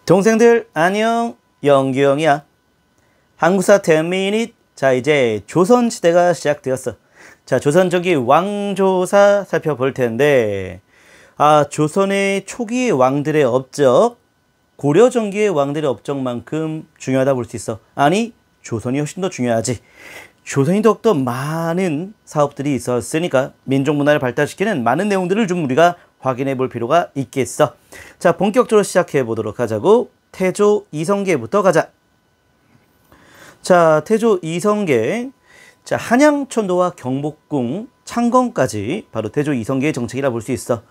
동생들 안녕, 영규형이야. 한국사 10미닛. 자, 이제 조선시대가 시작되었어. 자, 조선전기 왕조사 살펴볼 텐데, 조선의 초기의 왕들의 업적, 고려 전기의 왕들의 업적만큼 중요하다 볼 수 있어. 아니, 조선이 훨씬 더 중요하지. 조선이 더욱더 많은 사업들이 있었으니까 민족 문화를 발달시키는 많은 내용들을 좀 우리가 확인해 볼 필요가 있겠어. 자, 본격적으로 시작해 보도록 하자고. 태조 이성계부터 가자. 자, 태조 이성계. 자, 한양천도와 경복궁, 창건까지 바로 태조 이성계의 정책이라 볼 수 있어.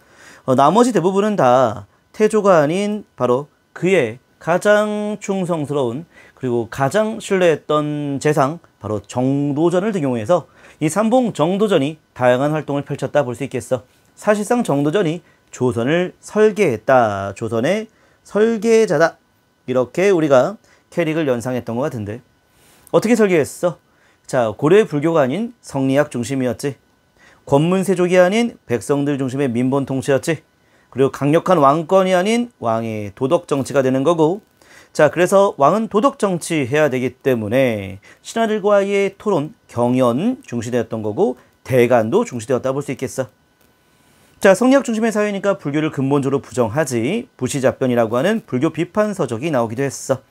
나머지 대부분은 다 태조가 아닌 바로 그의 가장 충성스러운 그리고 가장 신뢰했던 재상 바로 정도전을 등용해서 이 삼봉 정도전이 다양한 활동을 펼쳤다 볼 수 있겠어. 사실상 정도전이 조선을 설계했다. 조선의 설계자다. 이렇게 우리가 캐릭을 연상했던 것 같은데 어떻게 설계했어? 자, 고려의 불교가 아닌 성리학 중심이었지. 권문세족이 아닌 백성들 중심의 민본 통치였지. 그리고 강력한 왕권이 아닌 왕의 도덕 정치가 되는 거고. 자, 그래서 왕은 도덕 정치해야 되기 때문에 신하들과의 토론, 경연 중시되었던 거고 대간도 중시되었다 볼 수 있겠어. 자, 성리학 중심의 사회니까 불교를 근본적으로 부정하지. 부시잡변이라고 하는 불교 비판 서적이 나오기도 했어.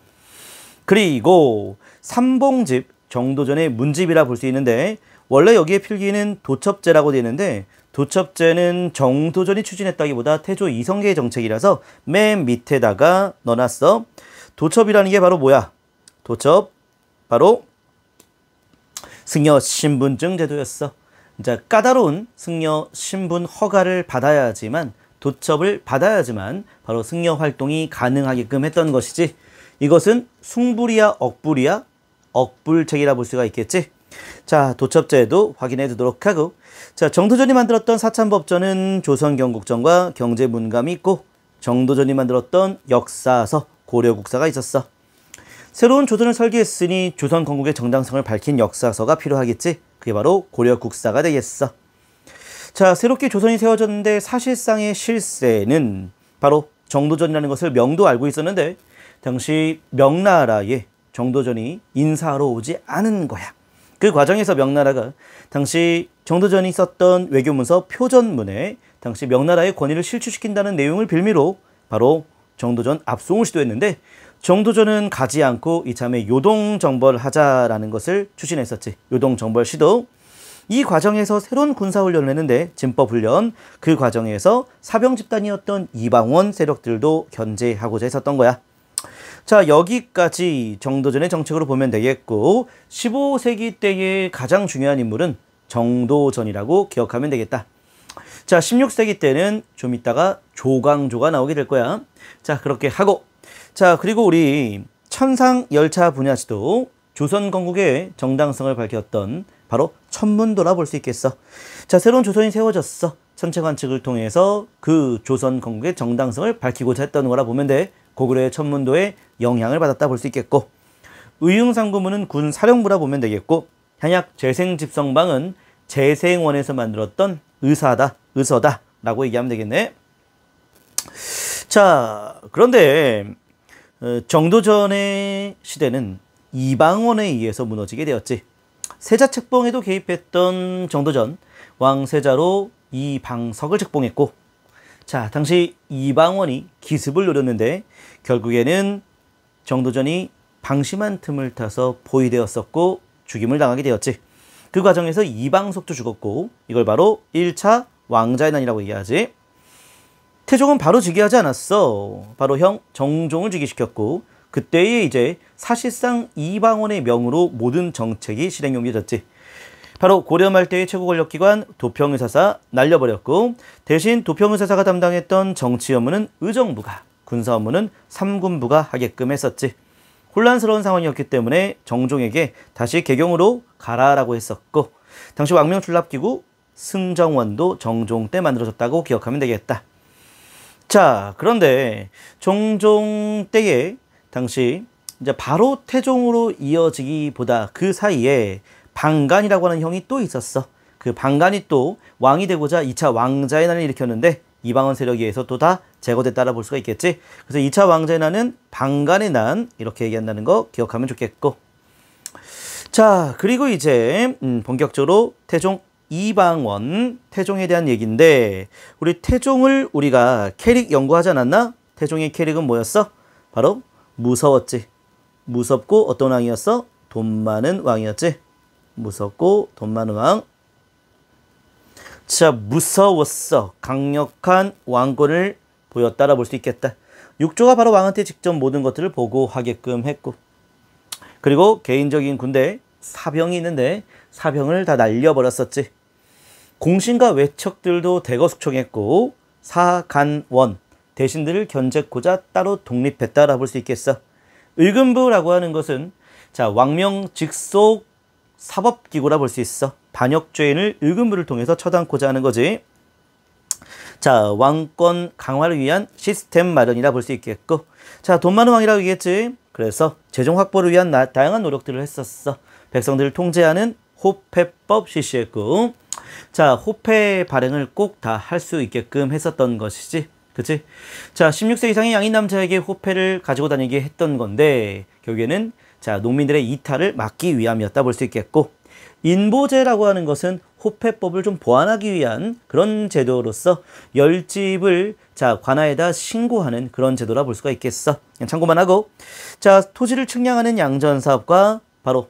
그리고 삼봉집, 정도전의 문집이라 볼 수 있는데 원래 여기에 필기는 도첩제라고 되어 있는데 도첩제는 정도전이 추진했다기보다 태조 이성계의 정책이라서 맨 밑에다가 넣어놨어. 도첩이라는 게 바로 뭐야? 도첩, 바로 승려 신분증 제도였어. 자, 까다로운 승려 신분 허가를 받아야지만, 도첩을 받아야지만 바로 승려 활동이 가능하게끔 했던 것이지. 이것은 숭불이야 억불이야? 억불책이라 볼 수가 있겠지. 자, 도첩제도 확인해 두도록 하고. 자, 정도전이 만들었던 사참법전은 조선경국전과 경제문감이 있고, 정도전이 만들었던 역사서 고려국사가 있었어. 새로운 조선을 설계했으니 조선 건국의 정당성을 밝힌 역사서가 필요하겠지. 그게 바로 고려국사가 되겠어. 자, 새롭게 조선이 세워졌는데 사실상의 실세는 바로 정도전이라는 것을 명도 알고 있었는데 당시 명나라에 정도전이 인사하러 오지 않은 거야. 그 과정에서 명나라가 당시 정도전이 썼던 외교문서 표전문에 당시 명나라의 권위를 실추시킨다는 내용을 빌미로 바로 정도전 압송을 시도했는데 정도전은 가지 않고 이참에 요동정벌 하자라는 것을 추진했었지. 요동정벌 시도. 이 과정에서 새로운 군사훈련을 했는데 진법훈련, 그 과정에서 사병집단이었던 이방원 세력들도 견제하고자 했었던 거야. 자, 여기까지 정도전의 정책으로 보면 되겠고 15세기 때의 가장 중요한 인물은 정도전이라고 기억하면 되겠다. 자, 16세기 때는 좀 이따가 조광조가 나오게 될 거야. 자, 그렇게 하고. 자, 그리고 우리 천상열차 분야시도 조선 건국의 정당성을 밝혔던 바로 천문도라 볼 수 있겠어. 자, 새로운 조선이 세워졌어. 천체 관측을 통해서 그 조선 건국의 정당성을 밝히고자 했던 거라 보면 돼. 고구려의 천문도에 영향을 받았다 볼 수 있겠고, 의흥상구문은 군 사령부라 보면 되겠고, 한약 재생집성방은 재생원에서 만들었던 의서다 라고 얘기하면 되겠네. 자, 그런데 정도전의 시대는 이방원에 의해서 무너지게 되었지. 세자책봉에도 개입했던 정도전, 왕세자로 이방석을 책봉했고, 자, 당시 이방원이 기습을 노렸는데 결국에는 정도전이 방심한 틈을 타서 포위되었었고 죽임을 당하게 되었지. 그 과정에서 이방석도 죽었고, 이걸 바로 1차 왕자의 난이라고 얘기하지. 태종은 바로 즉위하지 않았어. 바로 형 정종을 즉위시켰고, 그때에 이제 사실상 이방원의 명으로 모든 정책이 실행이 옮겨졌지. 바로 고려 말대의 최고 권력기관 도평의사사 날려버렸고, 대신 도평의사사가 담당했던 정치 업무는 의정부가, 군사 업무는 삼군부가 하게끔 했었지. 혼란스러운 상황이었기 때문에 정종에게 다시 개경으로 가라라고 했었고, 당시 왕명출납기구 승정원도 정종 때 만들어졌다고 기억하면 되겠다. 자, 그런데 정종 때에 당시 이제 바로 태종으로 이어지기보다 그 사이에 방간이라고 하는 형이 또 있었어. 그 방간이 또 왕이 되고자 2차 왕자의 난을 일으켰는데 이방원 세력에 의해서 또 다 제거됐다라 볼 수가 있겠지. 그래서 2차 왕조의 난은 방간의 난 이렇게 얘기한다는 거 기억하면 좋겠고. 자, 그리고 이제 본격적으로 태종 이방원 태종에 대한 얘기인데, 우리 태종을 우리가 캐릭 연구하지 않았나? 태종의 캐릭은 뭐였어? 바로 무서웠지. 무섭고 어떤 왕이었어? 돈 많은 왕이었지. 무섭고 돈 많은 왕. 자, 무서웠어. 강력한 왕권을 보였다라 볼 수 있겠다. 육조가 바로 왕한테 직접 모든 것들을 보고하게끔 했고, 그리고 개인적인 군대 사병이 있는데 사병을 다 날려버렸었지. 공신과 외척들도 대거 숙청했고, 사간원 대신들을 견제코자 따로 독립했다라 볼 수 있겠어. 의금부라고 하는 것은 자, 왕명 직속 사법기구라 볼 수 있어. 반역죄인을 의금부를 통해서 처단코자 하는 거지. 자, 왕권 강화를 위한 시스템 마련이라 볼 수 있겠고, 자, 돈 많은 왕이라고 얘기했지. 그래서 재정 확보를 위한 다양한 노력들을 했었어. 백성들을 통제하는 호패법 실시했고, 자, 호패 발행을 꼭 다 할 수 있게끔 했었던 것이지. 그치? 자, 16세 이상의 양인 남자에게 호패를 가지고 다니게 했던 건데, 결국에는 자, 농민들의 이탈을 막기 위함이었다 볼 수 있겠고, 인보제라고 하는 것은 호패법을 좀 보완하기 위한 그런 제도로서 열집을 자, 관아에다 신고하는 그런 제도라 볼 수가 있겠어. 그냥 참고만 하고, 자, 토지를 측량하는 양전사업과 바로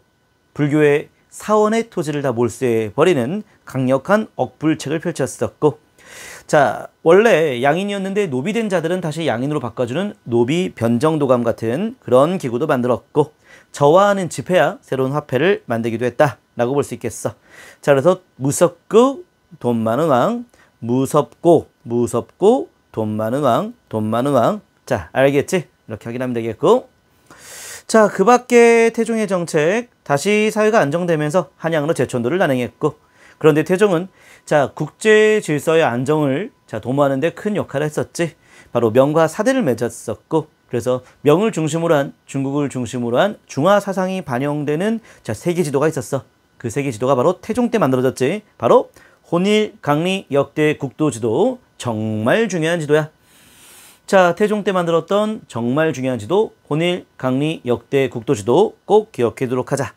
불교의 사원의 토지를 다 몰수해버리는 강력한 억불책을 펼쳤었고, 자, 원래 양인이었는데 노비된 자들은 다시 양인으로 바꿔주는 노비 변정도감 같은 그런 기구도 만들었고, 저화하는 지폐야 새로운 화폐를 만들기도 했다라고 볼 수 있겠어. 자, 그래서 무섭고 돈 많은 왕, 무섭고 돈 많은 왕, 돈 많은 왕. 자, 알겠지? 이렇게 확인하면 되겠고, 자, 그 밖에 태종의 정책, 다시 사회가 안정되면서 한양으로 제천도를 단행했고, 그런데 태종은 자, 국제 질서의 안정을 자, 도모하는 데 큰 역할을 했었지. 바로 명과 사대를 맺었었고, 그래서 명을 중심으로 한, 중국을 중심으로 한 중화 사상이 반영되는 자, 세계 지도가 있었어. 그 세계 지도가 바로 태종 때 만들어졌지. 바로 혼일 강리 역대 국도 지도. 정말 중요한 지도야. 자, 태종 때 만들었던 정말 중요한 지도, 혼일 강리 역대 국도 지도 꼭 기억해두도록 하자.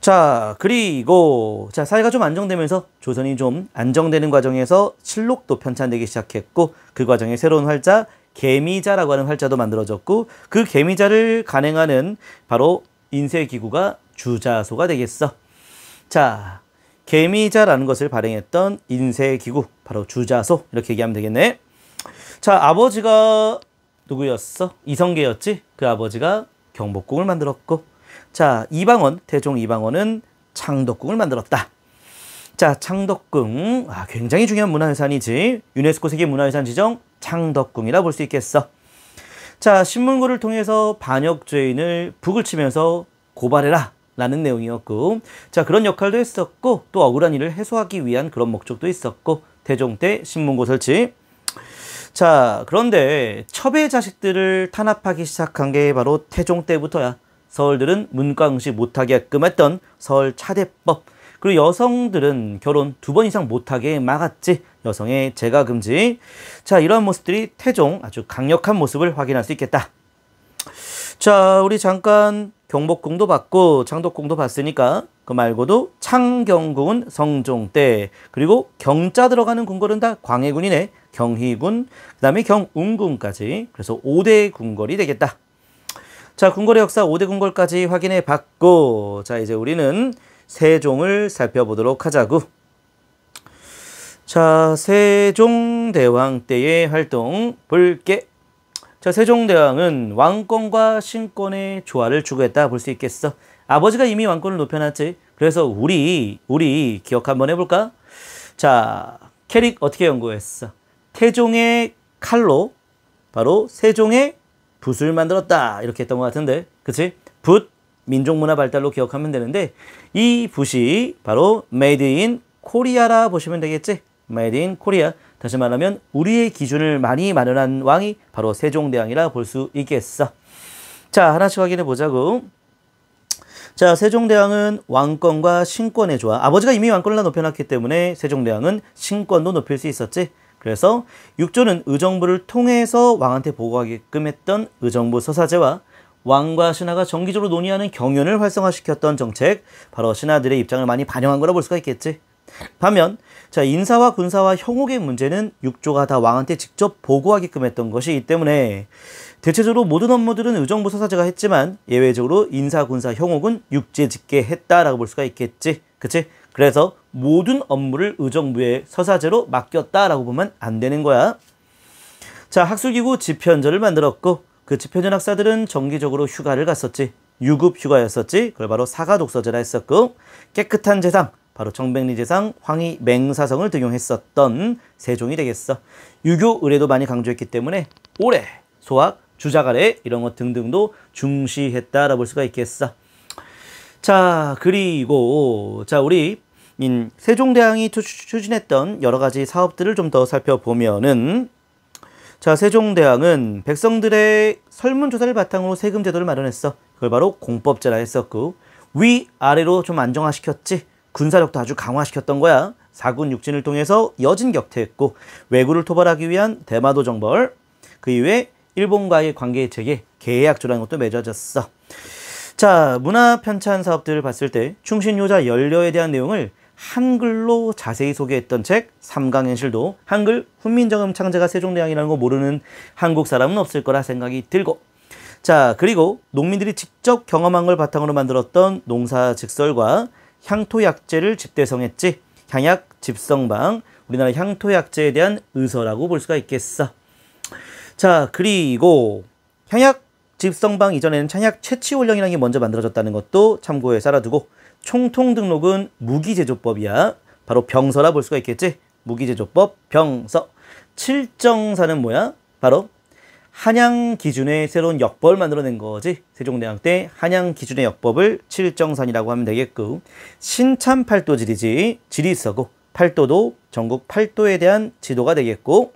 자, 그리고 자, 사회가 좀 안정되면서 조선이 좀 안정되는 과정에서 실록도 편찬되기 시작했고, 그 과정에 새로운 활자 계미자라고 하는 활자도 만들어졌고, 그 계미자를 간행하는 바로 인쇄기구가 주자소가 되겠어. 자, 계미자라는 것을 발행했던 인쇄기구, 바로 주자소, 이렇게 얘기하면 되겠네. 자, 아버지가 누구였어? 이성계였지? 그 아버지가 경복궁을 만들었고, 자, 이방원, 태종 이방원은 창덕궁을 만들었다. 자, 창덕궁, 굉장히 중요한 문화유산이지. 유네스코 세계문화유산 지정 창덕궁이라 볼 수 있겠어. 자, 신문고를 통해서 반역죄인을 북을 치면서 고발해라 라는 내용이었고, 자, 그런 역할도 했었고, 또 억울한 일을 해소하기 위한 그런 목적도 있었고, 태종 때 신문고 설치. 자, 그런데 첩의 자식들을 탄압하기 시작한 게 바로 태종 때부터야. 서울들은 문과응시 못하게끔 했던 서울 차대법. 그리고 여성들은 결혼 2번 이상 못하게 막았지. 여성의 재가금지. 자, 이런 모습들이 태종 아주 강력한 모습을 확인할 수 있겠다. 자, 우리 잠깐 경복궁도 봤고 창덕궁도 봤으니까 그 말고도 창경궁은 성종 때, 그리고 경자 들어가는 궁궐은 다 광해군이네. 경희군, 그 다음에 경운궁까지. 그래서 5대 궁궐이 되겠다. 자, 궁궐의 역사 5대 궁궐까지 확인해 봤고, 자, 이제 우리는 세종을 살펴보도록 하자고. 자, 세종대왕 때의 활동 볼게. 자, 세종대왕은 왕권과 신권의 조화를 추구했다 볼 수 있겠어. 아버지가 이미 왕권을 높여놨지. 그래서 우리 기억 한번 해볼까? 자, 캐릭 어떻게 연구했어? 태종의 칼로 바로 세종의 붓을 만들었다 이렇게 했던 것 같은데, 그치? 붓, 민족문화 발달로 기억하면 되는데, 이 붓이 바로 Made in Korea라 보시면 되겠지? Made in Korea. 다시 말하면 우리의 기준을 많이 마련한 왕이 바로 세종대왕이라 볼 수 있겠어. 자, 하나씩 확인해 보자고. 자, 세종대왕은 왕권과 신권의 조화. 아버지가 이미 왕권을 다 높여놨기 때문에 세종대왕은 신권도 높일 수 있었지. 그래서 6조는 의정부를 통해서 왕한테 보고하게끔 했던 의정부 서사제와 왕과 신하가 정기적으로 논의하는 경연을 활성화시켰던 정책, 바로 신하들의 입장을 많이 반영한 거라 볼 수가 있겠지. 반면 자, 인사와 군사와 형옥의 문제는 6조가 다 왕한테 직접 보고하게끔 했던 것이기 때문에 대체적으로 모든 업무들은 의정부 서사제가 했지만 예외적으로 인사, 군사, 형옥은 육제직계 했다라고 볼 수가 있겠지. 그치? 그래서 모든 업무를 의정부의 서사제로 맡겼다라고 보면 안 되는 거야. 자, 학술기구 집현전을 만들었고 그 집현전 학사들은 정기적으로 휴가를 갔었지. 유급 휴가였었지. 그걸 바로 사가독서제라 했었고, 깨끗한 재상, 바로 정백리 재상, 황희 맹사성을 등용했었던 세종이 되겠어. 유교 의례도 많이 강조했기 때문에 오래, 소학, 주자가래 이런 것 등등도 중시했다라고 볼 수가 있겠어. 자, 그리고 자, 우리 세종대왕이 추진했던 여러 가지 사업들을 좀 더 살펴보면은, 자, 세종대왕은 백성들의 설문조사를 바탕으로 세금 제도를 마련했어. 그걸 바로 공법제라 했었고, 위아래로 좀 안정화시켰지. 군사력도 아주 강화시켰던 거야. 사군 육진을 통해서 여진격퇴했고, 왜구를 토벌하기 위한 대마도 정벌, 그 이후에 일본과의 관계 체계, 계약조라는 것도 맺어졌어. 자, 문화 편찬 사업들을 봤을 때 충신효자 연려에 대한 내용을 한글로 자세히 소개했던 책 삼강행실도 한글 훈민정음 창제가 세종대왕이라는 거 모르는 한국 사람은 없을 거라 생각이 들고, 자, 그리고 농민들이 직접 경험한 걸 바탕으로 만들었던 농사직설과 향토약제를 집대성했지. 향약집성방, 우리나라 향토약제에 대한 의서라고 볼 수가 있겠어. 자, 그리고 향약집성방 이전에는 향약채취원령이라는 게 먼저 만들어졌다는 것도 참고해서 알아두고, 총통등록은 무기제조법이야. 바로 병서라 볼 수가 있겠지. 무기제조법, 병서. 칠정사는 뭐야? 바로 한양 기준의 새로운 역법을 만들어낸 거지. 세종대왕 때 한양 기준의 역법을 칠정산이라고 하면 되겠고, 신참팔도지리지. 지리서고 팔도도 전국 팔도에 대한 지도가 되겠고,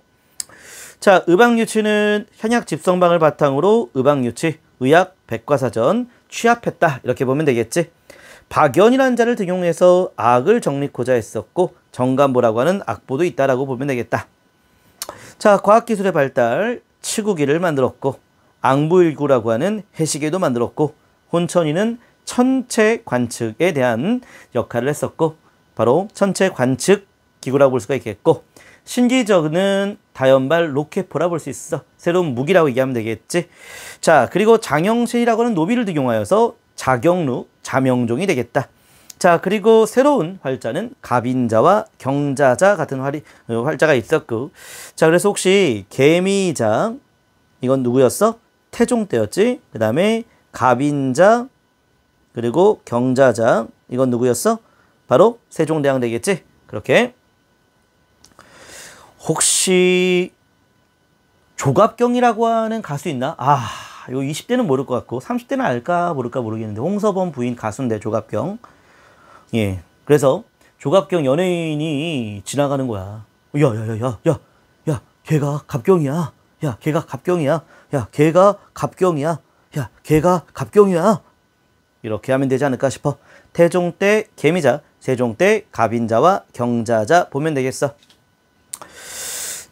자, 의방유치는 향약집성방을 바탕으로 의방유치, 의학, 백과사전 취합했다. 이렇게 보면 되겠지. 박연이라는 자를 등용해서 악을 정립고자 했었고, 정간보라고 하는 악보도 있다라고 보면 되겠다. 자, 과학기술의 발달, 치구기를 만들었고, 앙부일구라고 하는 해시계도 만들었고, 혼천이는 천체 관측에 대한 역할을 했었고, 바로 천체 관측 기구라고 볼 수가 있겠고, 신기저는 다연발 로켓포라 볼 수 있어. 새로운 무기라고 얘기하면 되겠지. 자, 그리고 장영실이라고 하는 노비를 등용하여서 자경루, 자명종이 되겠다. 자, 그리고 새로운 활자는 갑인자와 경자자 같은 활자가 있었고, 자, 그래서 혹시 개미자, 이건 누구였어? 태종 때였지. 그 다음에 갑인자, 그리고 경자자, 이건 누구였어? 바로 세종대왕 되겠지. 그렇게. 혹시 조갑경이라고 하는 가수 있나? 아, 요 20대는 모를 것 같고 30대는 알까 모를까 모르겠는데, 홍서범 부인 가수인데 조갑경. 예, 그래서 조갑경 연예인이 지나가는 거야. 야, 걔가 갑경이야. 야, 걔가 갑경이야. 야, 걔가 갑경이야. 야, 걔가 갑경이야. 이렇게 하면 되지 않을까 싶어. 태종 때 개미자, 세종 때 갑인자와 경자자 보면 되겠어.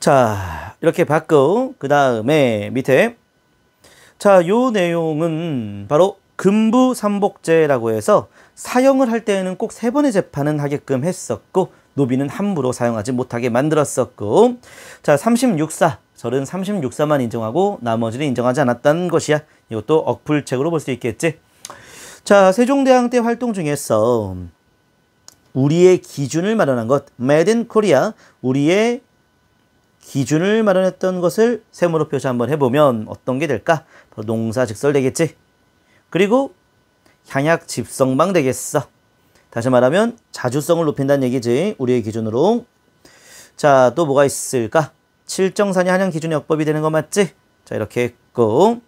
자, 이렇게 봤고, 그 다음에 밑에, 자, 요 내용은 바로 금부삼복제라고 해서 사형을 할 때에는 꼭 3번의 재판은 하게끔 했었고, 노비는 함부로 사용하지 못하게 만들었었고, 자, 36사, 절은 36사만 인정하고 나머지는 인정하지 않았다는 것이야. 이것도 억풀책으로 볼 수 있겠지. 자, 세종대왕 때 활동 중에서 우리의 기준을 마련한 것, Made in Korea, 우리의 기준을 마련했던 것을 세모로 표시 한번 해보면 어떤 게 될까? 바로 농사직설 되겠지. 그리고 향약집성방 되겠어. 다시 말하면 자주성을 높인다는 얘기지. 우리의 기준으로. 자, 또 뭐가 있을까? 칠정산이 한양 기준의 역법이 되는 거 맞지? 자, 이렇게 했고,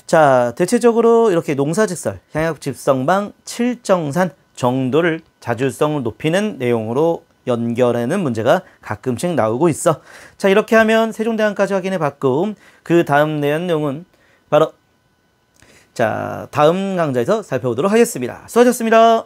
자, 대체적으로 이렇게 농사직설, 향약집성방, 칠정산 정도를 자주성을 높이는 내용으로 연결하는 문제가 가끔씩 나오고 있어. 자, 이렇게 하면 세종대왕까지 확인해 봤고, 그 다음 내용은 바로, 자, 다음 강좌에서 살펴보도록 하겠습니다. 수고하셨습니다.